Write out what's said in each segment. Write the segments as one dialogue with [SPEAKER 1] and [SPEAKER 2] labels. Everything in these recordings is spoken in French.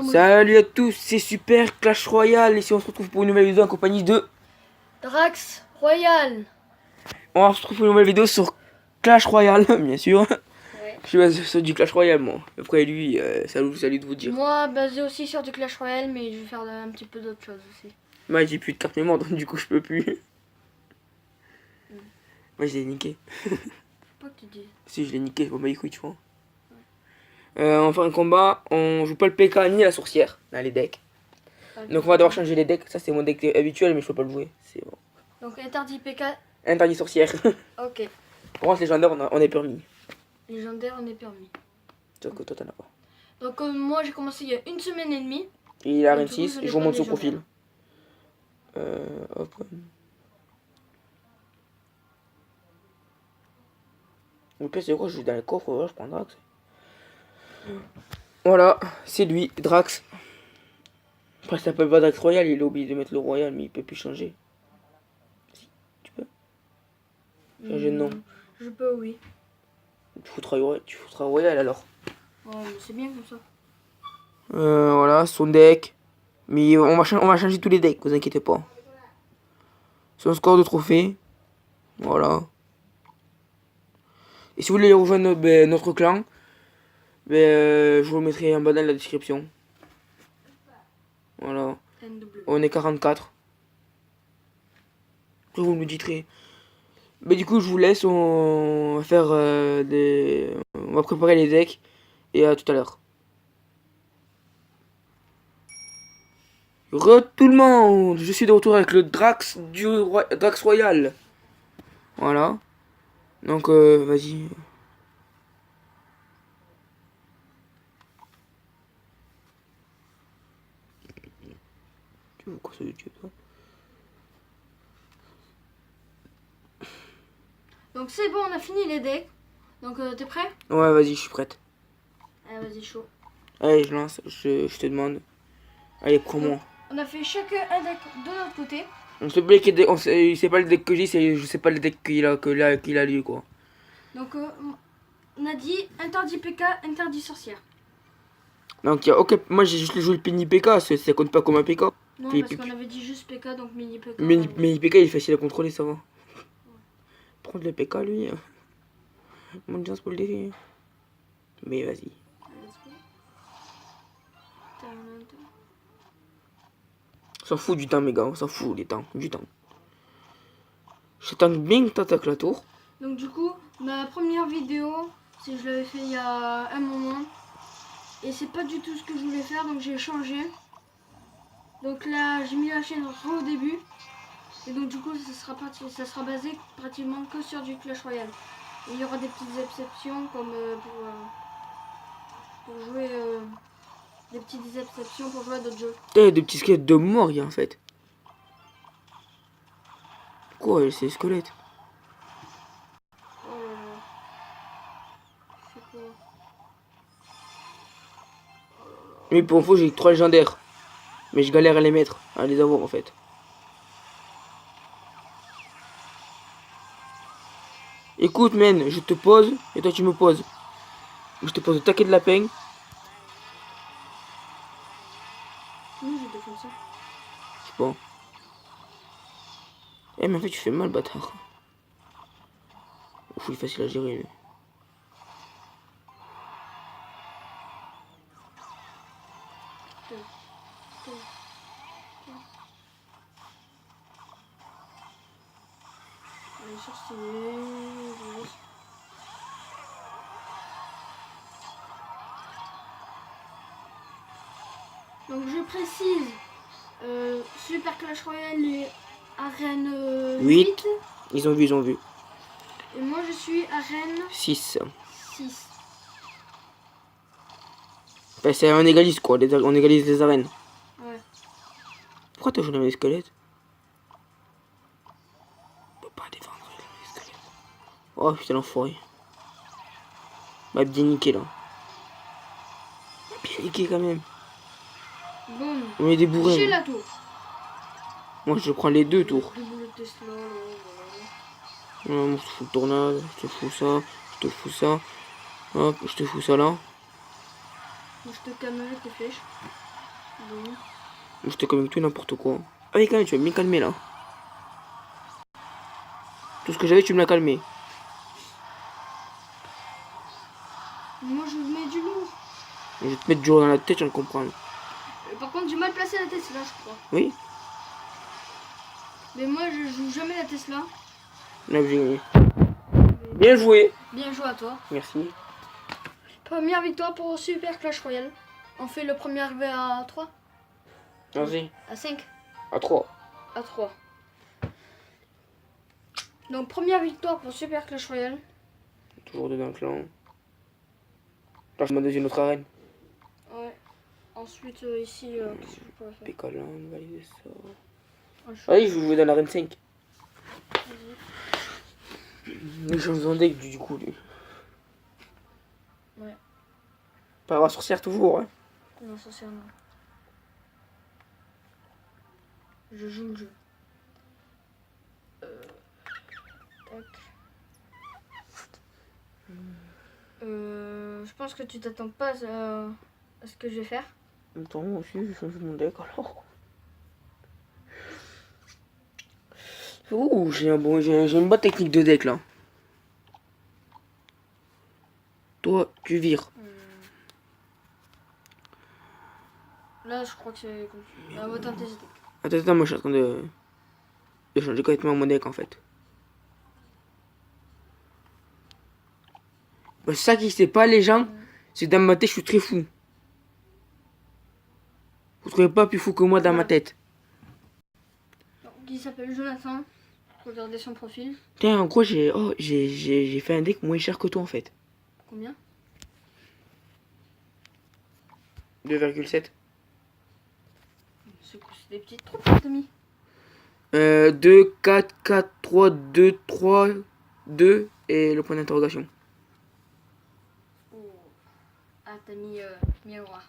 [SPEAKER 1] Salut à tous, c'est Super Clash Royale. Ici on se retrouve pour une nouvelle vidéo en compagnie de...
[SPEAKER 2] Drax Royal.
[SPEAKER 1] On se retrouve pour une nouvelle vidéo sur Clash Royale, bien sûr.
[SPEAKER 2] Ouais.
[SPEAKER 1] Je suis basé sur du Clash Royale moi. Après lui, salut de vous dire.
[SPEAKER 2] Moi, basé aussi sur du Clash Royale, mais je vais faire un petit peu d'autres choses aussi.
[SPEAKER 1] Moi j'ai plus de carte mémoire donc du coup je peux plus. Moi je l'ai niqué.
[SPEAKER 2] Pas que tu dis.
[SPEAKER 1] Si je l'ai niqué, bon bah écoute tu vois. On fait un combat, on joue pas le PK ni la sorcière dans les decks. Donc on va devoir changer les decks. Ça c'est mon deck habituel mais je peux pas le jouer. C'est bon.
[SPEAKER 2] Donc interdit PK.
[SPEAKER 1] Interdit sorcière.
[SPEAKER 2] Ok.
[SPEAKER 1] Par contre légendaire on est permis.
[SPEAKER 2] Légendaire, on est permis.
[SPEAKER 1] Sauf que toi t'en as pas.
[SPEAKER 2] Donc moi j'ai commencé il y a une semaine et demie.
[SPEAKER 1] Et il a
[SPEAKER 2] Et
[SPEAKER 1] RN
[SPEAKER 2] du coup,
[SPEAKER 1] 6
[SPEAKER 2] je
[SPEAKER 1] et
[SPEAKER 2] n'ai
[SPEAKER 1] je vous
[SPEAKER 2] pas
[SPEAKER 1] montre son
[SPEAKER 2] légendaire.
[SPEAKER 1] profil. Hop. Le pire c'est quoi, je suis dans le coffre, ouais, je prends Drax. Voilà, c'est lui, Drax. Après ça s'appelle pas Drax Royal, il a oublié de mettre le Royal mais il peut plus changer. Si, tu peux changer de nom.
[SPEAKER 2] Je peux, oui.
[SPEAKER 1] Tu foutras Royal alors.
[SPEAKER 2] Oh, mais c'est bien comme ça.
[SPEAKER 1] Voilà, son deck. Mais on va changer tous les decks, vous inquiétez pas. Son score de trophée. Voilà. Et si vous voulez rejoindre notre clan, je vous le mettrai en bas dans la description. Voilà.
[SPEAKER 2] NW.
[SPEAKER 1] On est 44. Après vous me direz. Mais du coup je vous laisse, on va faire on va préparer les decks. Et à tout à l'heure. Tout le monde, je suis de retour avec le Drax Drax Royal. Voilà. Donc vas-y. Tu veux quoi ça YouTube toi?
[SPEAKER 2] Donc c'est bon, on a fini les decks. Donc t'es prêt?
[SPEAKER 1] Ouais vas-y je suis prête.
[SPEAKER 2] Allez, vas-y, chaud.
[SPEAKER 1] Allez je lance, je te demande. Allez prends-moi.
[SPEAKER 2] On a fait chacun un deck de notre côté.
[SPEAKER 1] On se plaît c'est pas le deck que j'ai, je sais pas le deck qu'il a lui quoi.
[SPEAKER 2] Donc on a dit interdit PK, interdit sorcière.
[SPEAKER 1] Donc ok, moi j'ai juste joué le Penny PK, ça compte pas comme un PK.
[SPEAKER 2] Non,
[SPEAKER 1] Puis,
[SPEAKER 2] parce qu'on avait dit juste PK, donc mini PK.
[SPEAKER 1] Mini PK il est facile à contrôler, ça va. Prendre le PK lui. Bonne chance pour le défi. Mais vas-y. On s'en fout du temps mes gars, on s'en fout du temps. J'attends bien que t'attaques la tour.
[SPEAKER 2] Donc du coup, ma première vidéo, je l'avais fait il y a un moment. Et c'est pas du tout ce que je voulais faire, donc j'ai changé. Donc là, j'ai mis la chaîne au début. Et donc du coup, ça sera basé pratiquement que sur du Clash Royale. Et il y aura des petites exceptions comme pour jouer... des petites exceptions pour jouer à d'autres jeux.
[SPEAKER 1] T'as des petits squelettes de mort en fait. Quoi, c'est les squelettes?
[SPEAKER 2] Oh là là. C'est quoi?
[SPEAKER 1] Mais pour info, j'ai 3 légendaires. Mais je galère à les mettre, à les avoir en fait. Écoute, man, je te pose et toi tu me poses. Je te pose le taquet de lapin.
[SPEAKER 2] Oui, je défends ça.
[SPEAKER 1] Je sais pas. Eh, mais en fait, tu fais mal, bâtard. Ouf, il est facile à gérer, lui.
[SPEAKER 2] Allez, sortir. Donc je précise, Super Clash Royale est arène 8.
[SPEAKER 1] Ils ont vu.
[SPEAKER 2] Et moi je suis arène
[SPEAKER 1] 6.
[SPEAKER 2] 6.
[SPEAKER 1] Ben, c'est on égalise quoi, on égalise les arènes.
[SPEAKER 2] Ouais.
[SPEAKER 1] Pourquoi t'as joué dans les squelettes? On peut pas défendre les squelettes. Oh putain l'enfoiré. M'a bien niqué là. M'a bien niqué quand même.
[SPEAKER 2] Bon.
[SPEAKER 1] On met des bourrins.
[SPEAKER 2] J'ai la tour.
[SPEAKER 1] Moi je prends les 2 tours.
[SPEAKER 2] Double Tesla, là,
[SPEAKER 1] Moi je te fous le tornade, je te fous ça, je te fous ça. Hop, je te fous ça là.
[SPEAKER 2] Moi, je te calme avec tes flèches. Bon.
[SPEAKER 1] Je te calme tout n'importe quoi. Ah oui, quand même, tu vas bien calmer là. Tout ce que j'avais, tu me l'as calmé.
[SPEAKER 2] Moi, je mets du lourd.
[SPEAKER 1] Je vais te mettre du haut dans la tête, je viens de comprendre.
[SPEAKER 2] Par contre, j'ai mal placé la Tesla, je crois.
[SPEAKER 1] Oui?
[SPEAKER 2] Mais moi, je joue jamais la Tesla.
[SPEAKER 1] Là, j'ai gagné. Bien joué.
[SPEAKER 2] Bien joué à toi.
[SPEAKER 1] Merci.
[SPEAKER 2] Première victoire pour Super Clash Royale. On fait le premier arrivé à 3?
[SPEAKER 1] Vas-y.
[SPEAKER 2] À 5?
[SPEAKER 1] À 3.
[SPEAKER 2] À 3. Donc, première victoire pour Super Clash Royale.
[SPEAKER 1] Toujours deux dans le clan. Là, je m'en donne une autre arène.
[SPEAKER 2] Ouais. Ensuite, ici, qu'est-ce que je pourrais faire?
[SPEAKER 1] Pécalan, valider ça.
[SPEAKER 2] Ah, je-
[SPEAKER 1] Allez, je vais jouer dans l'arène 5.
[SPEAKER 2] Vas-y.
[SPEAKER 1] Il change son deck du coup, lui.
[SPEAKER 2] Ouais.
[SPEAKER 1] Pas avoir sorcière toujours, hein.
[SPEAKER 2] Non, sincèrement. Je joue le jeu. Tac. Je pense que tu t'attends pas à ce que je vais faire.
[SPEAKER 1] Attends, moi aussi, je change mon deck alors. Ouh, j'ai une bonne technique de deck là. Toi, tu vires.
[SPEAKER 2] Là, je crois que c'est comme ça. On va tenter ce deck.
[SPEAKER 1] Attends, moi je suis en train de changer complètement mon deck en fait. Bah, c'est ça qui sait pas les gens, c'est que dans ma tête je suis très fou. Vous trouvez pas plus fou que moi dans ma tête?
[SPEAKER 2] Donc, il s'appelle Jonathan. Regardez son profil.
[SPEAKER 1] Tiens, en gros, j'ai fait un deck moins cher que toi en fait.
[SPEAKER 2] Combien?
[SPEAKER 1] 2,7.
[SPEAKER 2] C'est des petites troupes, t'as mis.
[SPEAKER 1] 2, 4, 4, 3, 2, 3, 2 et le point d'interrogation.
[SPEAKER 2] Oh. Ah, t'as mis miroir.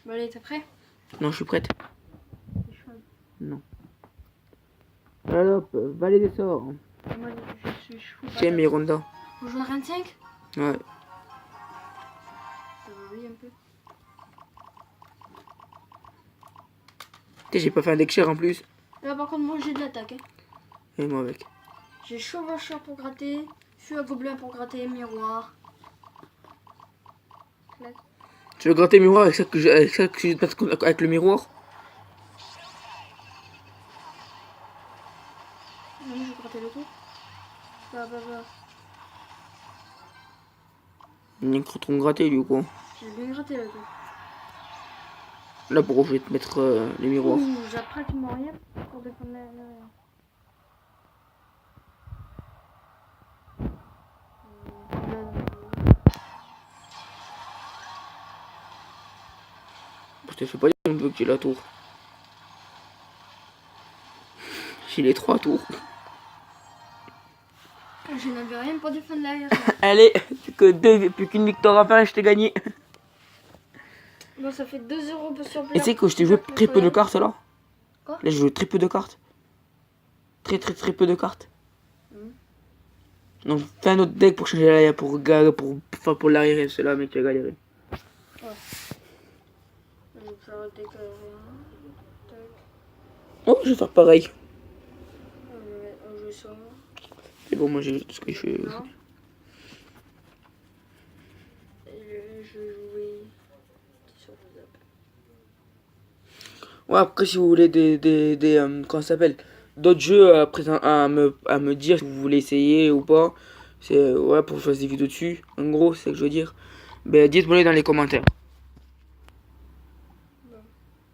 [SPEAKER 2] Bon, allez, t'es prêt?
[SPEAKER 1] Non, je suis prête.
[SPEAKER 2] C'est chaud.
[SPEAKER 1] Non. Alors, valet des sorts.
[SPEAKER 2] Moi, je suis chaud.
[SPEAKER 1] Tiens, Miranda.
[SPEAKER 2] Vous jouez à 25?
[SPEAKER 1] Ouais.
[SPEAKER 2] Ça va briller un peu.
[SPEAKER 1] Tiens, j'ai pas fait un deck cher en plus.
[SPEAKER 2] Là, par contre, moi, j'ai de l'attaque. Hein.
[SPEAKER 1] Et moi avec.
[SPEAKER 2] J'ai chevaucheur pour gratter, fût à gobelin pour gratter, miroir. Clac.
[SPEAKER 1] Tu veux gratter le miroir avec ça que je vais te mettre avec le miroir?
[SPEAKER 2] Non, mais je vais gratter le tour. Bah.
[SPEAKER 1] Il y a un croton gratté du coup.
[SPEAKER 2] J'ai bien gratté le tour.
[SPEAKER 1] Là, pour je vais te mettre les miroirs.
[SPEAKER 2] Ouh, j'ai pratiquement rien pour défendre la.
[SPEAKER 1] Je te fais pas dire un peu que j'ai la tour. J'ai les 3 tours.
[SPEAKER 2] Je n'avais rien pour défendre l'arrière.
[SPEAKER 1] Allez, plus qu'une victoire à faire et je t'ai gagné.
[SPEAKER 2] Bon, ça fait 2 € sur
[SPEAKER 1] Et tu sais que je t'ai joué très peu de cartes là.
[SPEAKER 2] Quoi?
[SPEAKER 1] Là, j'ai joué très peu de cartes. Très peu de cartes. Donc, fais un autre deck pour changer l'arrière, pour l'arrière, c'est là, mec, tu as galéré.
[SPEAKER 2] Ouais. Je vais faire le deck Tac.
[SPEAKER 1] Oh, je vais faire pareil.
[SPEAKER 2] On joue ça.
[SPEAKER 1] C'est bon, moi j'ai tout ce que je fais.
[SPEAKER 2] Non. Je vais jouer sur le zap.
[SPEAKER 1] Ouais, après, si vous voulez comment ça s'appelle, d'autres jeux à me dire si vous voulez essayer ou pas, c'est ouais, pour que je fasse des vidéos dessus, en gros, c'est ce que je veux dire. Ben, dites-moi dans les commentaires.
[SPEAKER 2] Bon.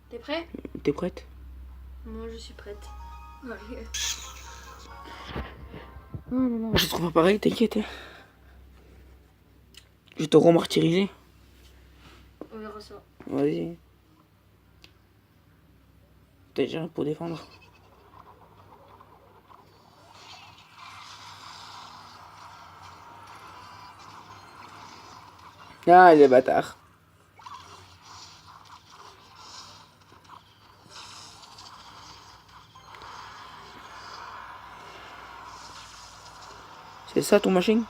[SPEAKER 2] T'es prêt?
[SPEAKER 1] T'es prête?
[SPEAKER 2] Moi, je suis prête. Allez.
[SPEAKER 1] Je trouve pas pareil, t'inquiète. Hein. Je vais te remartyriser.
[SPEAKER 2] On verra ça.
[SPEAKER 1] Vas-y. T'as déjà pour défendre. Ah, les bâtards. C'est ça ton machine?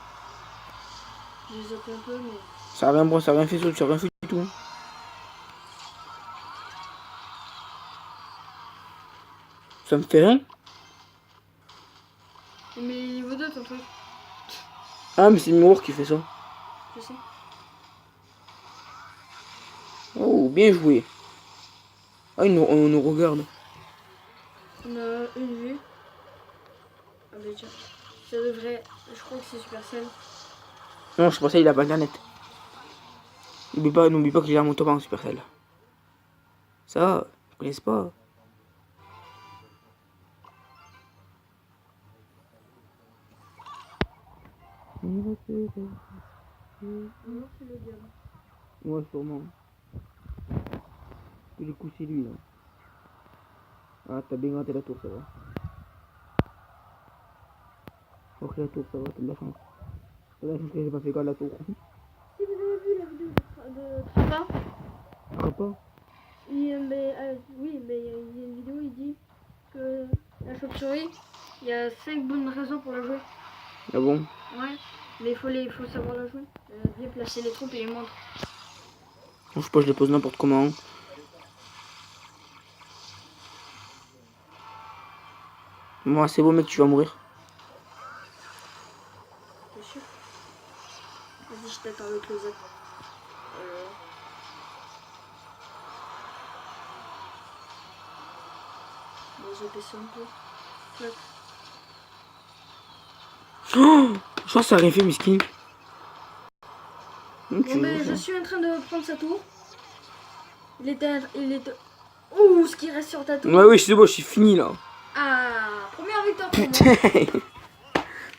[SPEAKER 2] J'ai zappé un peu, mais.
[SPEAKER 1] Ça a rien, bon, ça a rien fait, ça a rien fait du tout. Ça me fait rien.
[SPEAKER 2] Mais niveau 2 ton truc.
[SPEAKER 1] Ah, mais c'est le miroir qui fait ça.
[SPEAKER 2] Je sais.
[SPEAKER 1] Oh, bien joué. Ah, on nous regarde.
[SPEAKER 2] On a une vue. Ah bah tiens. Ça devrait. Je crois que c'est Supercell.
[SPEAKER 1] Non, je pensais il a pas internet. N'oublie pas qu'il a mon top en Supercell. Ça, vous connaissez pas.
[SPEAKER 2] Non, c'est le diable.
[SPEAKER 1] Ouais, sûrement. Du coup, c'est lui là. Ah, t'as bien gratté la tour, ça va. Ok, la tour, ça va, t'as de la chance. T'as de la chance que j'ai pas fait gaffe à la tour.
[SPEAKER 2] Si vous avez vu la vidéo de Trapa,
[SPEAKER 1] Tu crois pas?
[SPEAKER 2] oui, mais il y a une vidéo, il dit que la chauve-souris, il y a 5 bonnes raisons pour la jouer.
[SPEAKER 1] Ah bon?
[SPEAKER 2] Ouais, mais il faut savoir la jouer. Bien placer les troupes et les montres.
[SPEAKER 1] Je sais pas, je les pose n'importe comment. Moi, c'est beau, mec, tu vas mourir.
[SPEAKER 2] T'es sûr? Vas-y, je t'attends le close-up. Bon, j'ai baissé un peu. Clac.
[SPEAKER 1] Oh, je pense que ça a rien fait, miskin.
[SPEAKER 2] Bon, mais je suis en train de prendre sa tour. Il était. Ouh, ce qui reste sur ta tour.
[SPEAKER 1] Ouais, oui, c'est bon, je suis fini là.
[SPEAKER 2] Ah, première victoire pour moi.
[SPEAKER 1] Putain.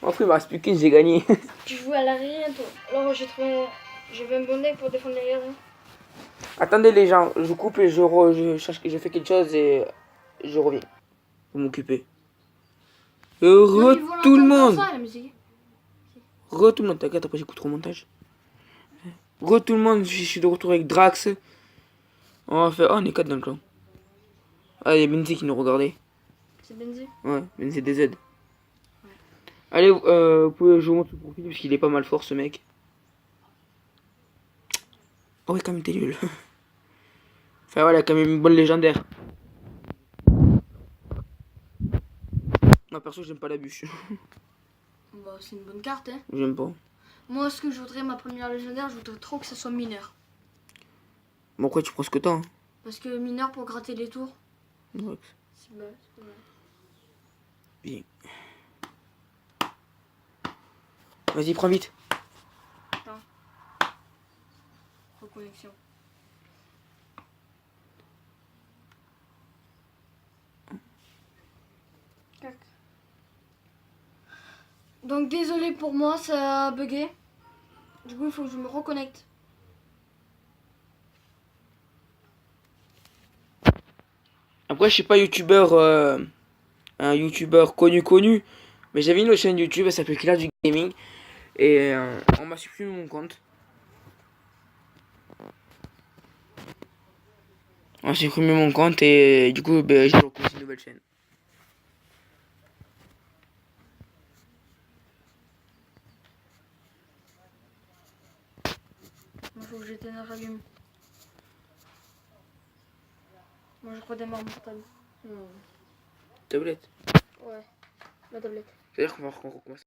[SPEAKER 1] Enfin, il me reste plus qu'une, j'ai gagné.
[SPEAKER 2] Tu joues à l'arrière, toi. Alors, j'avais un bon deck pour défendre l'arrière. Hein.
[SPEAKER 1] Attendez, les gens, je coupe et je fais quelque chose et je reviens. Pour m'occuper.
[SPEAKER 2] Non, ils vont
[SPEAKER 1] Tout le
[SPEAKER 2] l'entendre
[SPEAKER 1] monde.
[SPEAKER 2] comme ça, la musique.
[SPEAKER 1] Tout le monde, t'inquiète, après j'écoute au montage. Tout le monde, je suis de retour avec Drax. On va faire. Oh, on est 4 dans le clan. Ah, il y a Benzi qui nous regardait.
[SPEAKER 2] C'est Benzi.
[SPEAKER 1] Ouais, Benzi DZ. Ouais. Allez, vous pouvez jouer mon tout profil parce qu'il est pas mal fort ce mec. Oh, ouais, quand même, t'es nul. Enfin, voilà, quand même une bonne légendaire. Moi, perso, j'aime pas la bûche.
[SPEAKER 2] Bah, c'est une bonne carte, hein.
[SPEAKER 1] J'aime pas.
[SPEAKER 2] Moi, ce que je voudrais, ma première légendaire, je voudrais trop que ça soit mineur.
[SPEAKER 1] Bon, après, tu prends ce que t'as. Hein.
[SPEAKER 2] Parce que mineur pour gratter les tours,
[SPEAKER 1] Ouais.
[SPEAKER 2] c'est pas mal.
[SPEAKER 1] Bien. Vas-y, prends vite.
[SPEAKER 2] Attends. Reconnexion. Clac. Donc, désolé pour moi, ça a bugué. Du coup, il faut que je me reconnecte.
[SPEAKER 1] Après, je suis pas youtubeur, un youtubeur connu, mais j'avais une autre chaîne YouTube, elle s'appelle Clash du Gaming, et on m'a supprimé mon compte. On m'a supprimé mon compte et du coup, ben, j'ai recommencé une nouvelle chaîne.
[SPEAKER 2] Il faut que j'éteigne la rallume. Moi, je redémarre mon portable.
[SPEAKER 1] Tablette.
[SPEAKER 2] Ouais, ma tablette.
[SPEAKER 1] C'est-à-dire qu'on va recommencer.